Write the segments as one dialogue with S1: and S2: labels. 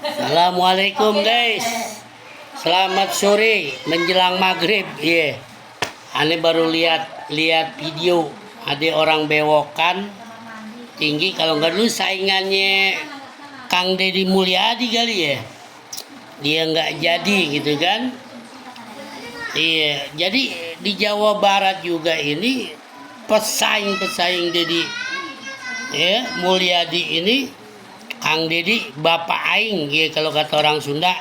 S1: Assalamualaikum guys. Selamat sore menjelang maghrib. Iya. Ane baru lihat video ada orang bewokan tinggi, kalau nggak dulu saingannya Kang Deddy Mulyadi kali ya. Dia nggak jadi gitu kan. Iya, jadi di Jawa Barat juga ini pesaing-pesaing Deddy ya Mulyadi ini, Kang Deddy bapak aing ya kalau kata orang Sunda.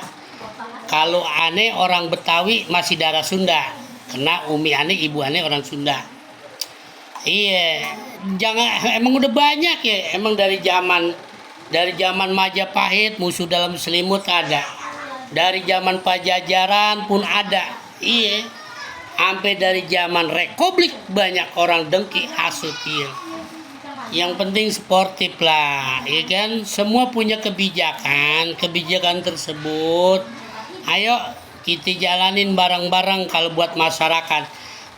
S1: Kalau aneh orang Betawi masih darah Sunda, karena umi aneh ibu aneh orang Sunda. Iya, jangan, emang udah banyak ya, emang dari zaman Majapahit musuh dalam selimut ada, dari zaman Pajajaran pun ada. Iya, sampai dari zaman Republik banyak orang dengki hasut. Iya, yang penting sportif lah, ya kan? Semua punya kebijakan tersebut. Ayo kita jalanin bareng-bareng kalau buat masyarakat.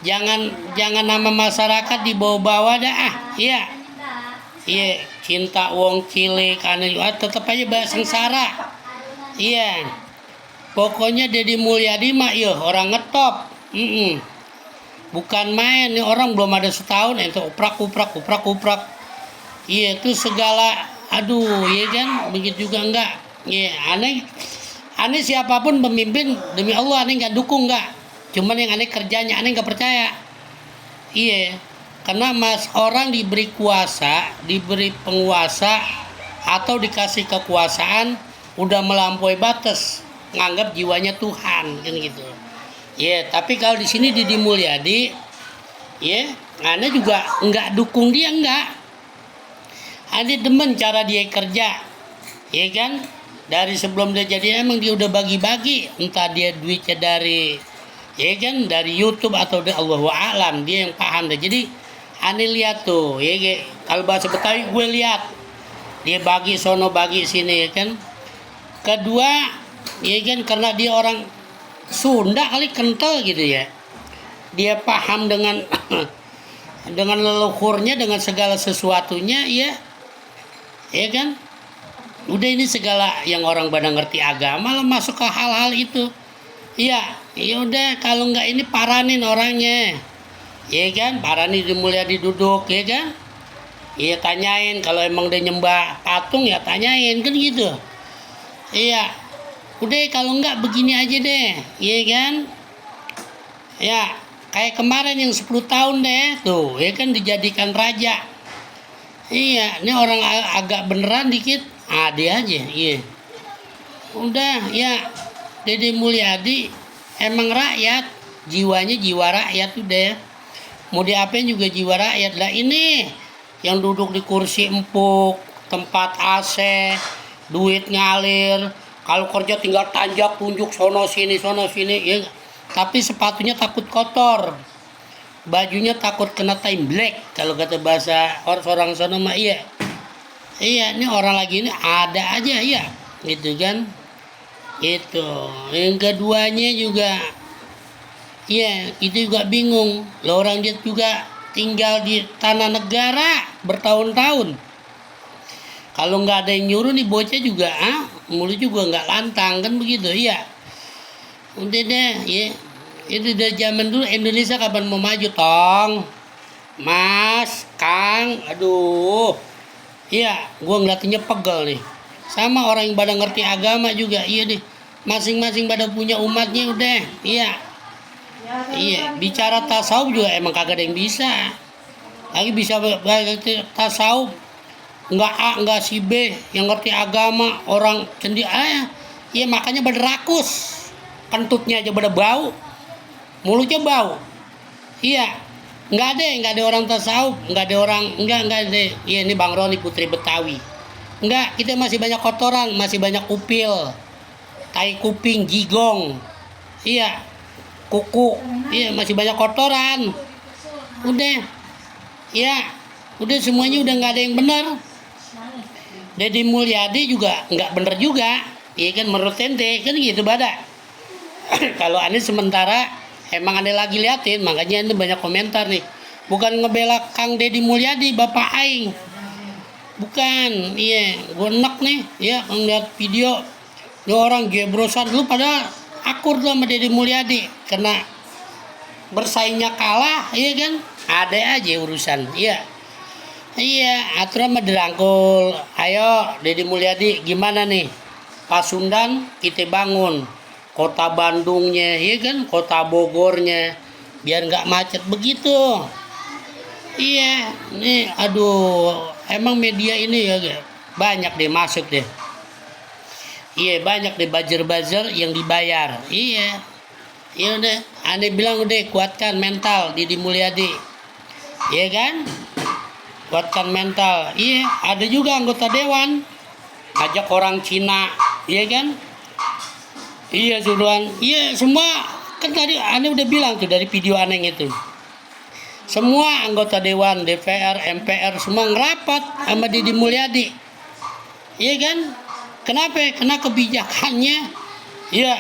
S1: Jangan nama masyarakat dibawa-bawa dah. Iya. Iya, cinta wong cilik aneh tetap aja bahasa sengsara. Iya. Pokoknya Deddy Mulyadi mah orang ngetop. Bukan main nih, orang belum ada setahun itu uprak. Iya, itu segala aduh, ya kan? Begitu juga enggak. Iya, aneh siapapun pemimpin demi Allah aneh enggak dukung enggak. Cuman yang aneh kerjanya aneh enggak percaya. Iya. Karena orang diberi kuasa, diberi penguasa atau dikasih kekuasaan udah melampaui batas, nganggap jiwanya Tuhan kan gitu. Ya, tapi kalau di sini Deddy Mulyadi, ya, aneh juga enggak dukung dia enggak. Aneh demen cara dia kerja, ya kan? Dari sebelum dia jadi emang dia udah bagi-bagi, entah dia duitnya dari, ya kan, dari YouTube atau dari Allahu a'lam, dia yang paham deh. Jadi aneh lihat tuh, ya, kalau bahasa Betawi gue lihat dia bagi sono bagi sini, ya kan. Kedua, ya kan, karena dia orang Sunda kali kental gitu ya. Dia paham dengan dengan leluhurnya, dengan segala sesuatunya, ya kan. Udah ini segala yang orang pada ngerti agama lah masuk ke hal-hal itu. Iya, ya udah kalau nggak ini paranin orangnya. Ya kan, paranin Mulyadi duduk, ya kan. Iya, tanyain kalau emang dia nyembah patung ya tanyain kan gitu. Iya. Udah kalau nggak begini aja deh, ya kan. Ya, kayak kemarin yang 10 tahun deh tuh, ya kan dijadikan raja. Iya, ini orang agak beneran dikit, dia aja, iya. Udah, ya, Deddy Mulyadi emang rakyat, jiwanya jiwa rakyat udah ya. Mau diapain juga jiwa rakyat lah. Ini yang duduk di kursi empuk, tempat AC, duit ngalir, kalau kerja tinggal tanjak tunjuk sono sini ya. Tapi sepatunya takut kotor, bajunya takut kena time black kalau kata bahasa orang sana mah. Iya, ini orang lagi ini ada aja ya gitu kan. Itu yang keduanya juga, itu juga bingung lo, orang dia juga tinggal di tanah negara bertahun-tahun, kalau nggak ada yang nyuruh nih bocah juga mulut juga nggak lantang kan begitu. Iya, udah deh ya. Itu dari zaman dulu Indonesia kapan mau maju tong, Mas, Kang, aduh. Iya, gua ngeliatnya pegel nih. Sama orang yang pada ngerti agama juga, iya deh. Masing-masing pada punya umatnya udah, iya. Iya, bicara tasawuf juga emang kagak ada yang bisa. Lagi bisa tasawuf, nggak A, nggak si B, yang ngerti agama orang cendi iya makanya pada rakus, kentutnya aja pada bau. Mulutnya bau. Iya, nggak ada orang tasawuf, nggak ada. Iya, ini Bang Roni Putri Betawi. Nggak, kita masih banyak kotoran, masih banyak upil, tai kuping, jigong. Iya, kuku. Iya, masih banyak kotoran. Udah, ya, udah semuanya udah nggak ada yang benar. Deddy Mulyadi juga nggak bener juga, iya kan, menurut ente kan gitu bada. Kalau aneh sementara emang ada lagi liatin, makanya ini banyak komentar nih. Bukan ngebela Kang Deddy Mulyadi, bapak aing. Bukan, iya, gue enak nih, ya ngeliat video Ini orang gebrosan dulu pada akur tuh sama Deddy Mulyadi, kena bersaingnya kalah, iya kan? Ada aja urusan, iya. Iya, aturan mah dirangkul. Ayo Deddy Mulyadi, gimana nih? Pasundan kita bangun, kota Bandungnya, iya kan? Kota Bogornya, biar nggak macet begitu. Iya, nih, aduh, emang media ini ya banyak deh masuk deh. Iya, banyak deh buzzer-buzzer yang dibayar. Iya, iya udah. Ane bilang udah kuatkan mental Deddy Mulyadi, iya kan? Kuatkan mental. Iya, ada juga anggota dewan ajak orang Cina, iya kan? Iya suruhan, iya semua kan tadi Ane udah bilang tuh dari video Ane itu. Semua anggota dewan, DPR, MPR semua ngerapat sama Deddy Mulyadi. Iya kan? Kenapa? Karena kebijakannya, ya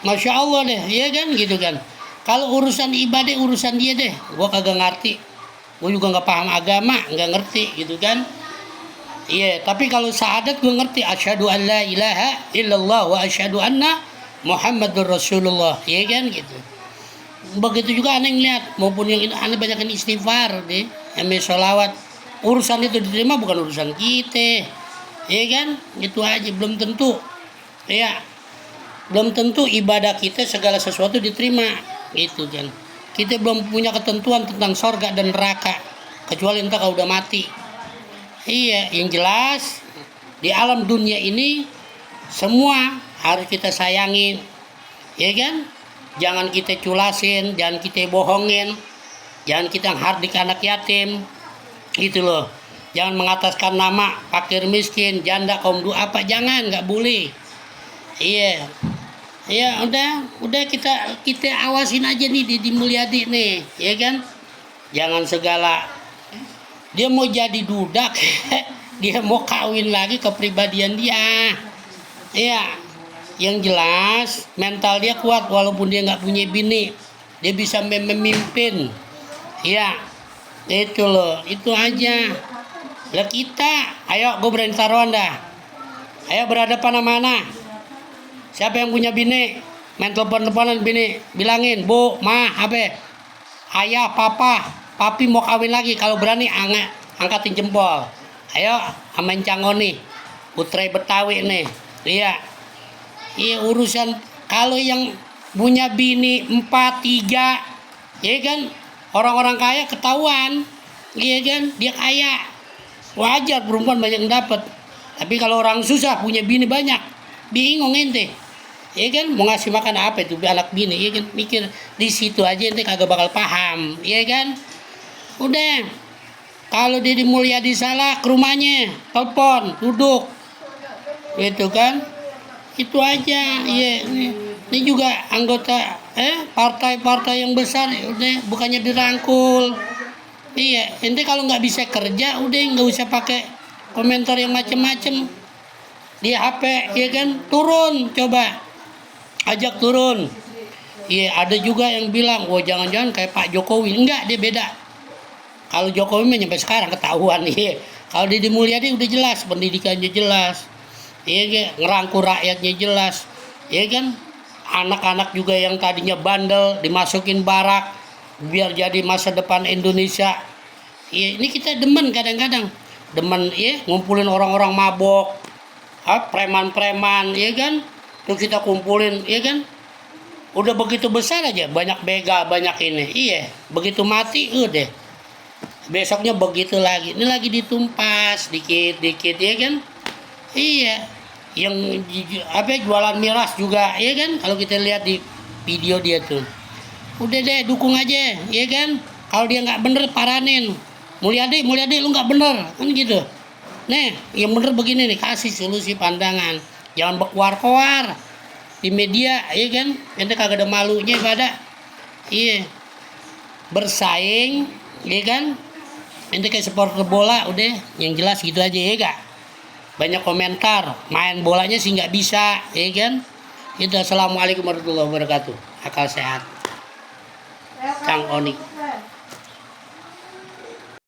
S1: Masya Allah deh, iya kan gitu kan. Kalau urusan ibadah urusan dia deh, gua kagak ngerti. Gue juga nggak paham agama, nggak ngerti gitu kan. Iya, tapi kalau syahadat gue ngerti. Asyhadu an la ilaha illallah wa asyhadu anna Muhammadur Rasulullah, iya kan gitu. Begitu juga aneh ngeliat, maupun yang aneh banyakin istighfar deh, ame sholawat. Urusan itu diterima bukan urusan kita, iya kan? Gitu aja, belum tentu. Iya, belum tentu ibadah kita segala sesuatu diterima, gitu kan. Kita belum punya ketentuan tentang sorga dan neraka, kecuali entah kalau udah mati. Iya, yang jelas di alam dunia ini semua harus kita sayangin, ya kan? Jangan kita culasin, jangan kita bohongin, jangan kita hardik anak yatim, gitu loh. Jangan mengataskan nama fakir miskin, janda, kaum duafa, jangan, nggak boleh. Iya. Ya udah kita awasin aja nih Deddy Mulyadi nih, ya kan? Jangan segala dia mau jadi dudak, dia mau kawin lagi kepribadian dia. Iya, yang jelas mental dia kuat walaupun dia nggak punya bini, dia bisa memimpin. Iya, itu loh, itu aja. Lah kita, ayo gue berani taruhan dah. Ayo berhadapan sama mana? Siapa yang punya bini? Main telepon-teleponan bini, bilangin, Bu, Ma, apa? Ayah, Papa, Papi mau kawin lagi. Kalau berani angkatin jempol. Ayo, amain Cangoni, putra Betawi nih. Iya. Iya urusan kalau yang punya bini 4, 3, ya kan? Orang-orang kaya ketahuan. Iya kan? Dia kaya. Wajar perempuan banyak yang dapat. Tapi kalau orang susah punya bini banyak, bingung ente. Ya kan, mau ngasih makan apa itu anak bini, ya kan, mikir di situ aja ente kagak bakal paham, ya kan. Udah, kalau Deddy Mulyadi salah ke rumahnya, telepon, duduk, gitu kan, itu aja. Ya, ini juga anggota partai-partai yang besar, udah bukannya dirangkul. Iya, ente kalau nggak bisa kerja, udah nggak usah pakai komentar yang macem-macem di HP, ya kan, turun coba. Ajak turun. Iya, ada juga yang bilang, "Wah, jangan-jangan kayak Pak Jokowi." Enggak, dia beda. Kalau Jokowi mah nyampe sekarang ketahuan. Iya. Kalau Deddy Mulyadi udah jelas, pendidikannya jelas. Iya, ngerangkul rakyatnya jelas. Iya kan? Anak-anak juga yang tadinya bandel dimasukin barak biar jadi masa depan Indonesia. Iya, ini kita demen kadang-kadang. Demen ya, ngumpulin orang-orang mabok. Preman-preman, ya kan? Terus kita kumpulin, ya kan? Udah begitu besar aja, banyak begal, banyak ini. Iya, begitu mati udah. Besoknya begitu lagi. Ini lagi ditumpas dikit-dikit, ya kan? Iya. Yang jualan miras juga, ya kan? Kalau kita lihat di video dia tuh. Udah deh, dukung aja, ya kan? Kalau dia nggak bener, paranin. Mulyadi lu nggak bener, kan gitu. Nih, yang bener begini nih, kasih solusi pandangan. Jangan berkuar-kuar di media, ya kan? Ente kagak ada malunya pada. Iya. Bersaing, ya kan? Ente kayak supporter bola, udah, yang jelas gitu aja, ya gak? Banyak komentar, main bolanya sih nggak bisa, ya kan? Itu. Assalamualaikum warahmatullahi wabarakatuh. Akal sehat. Cang Onik.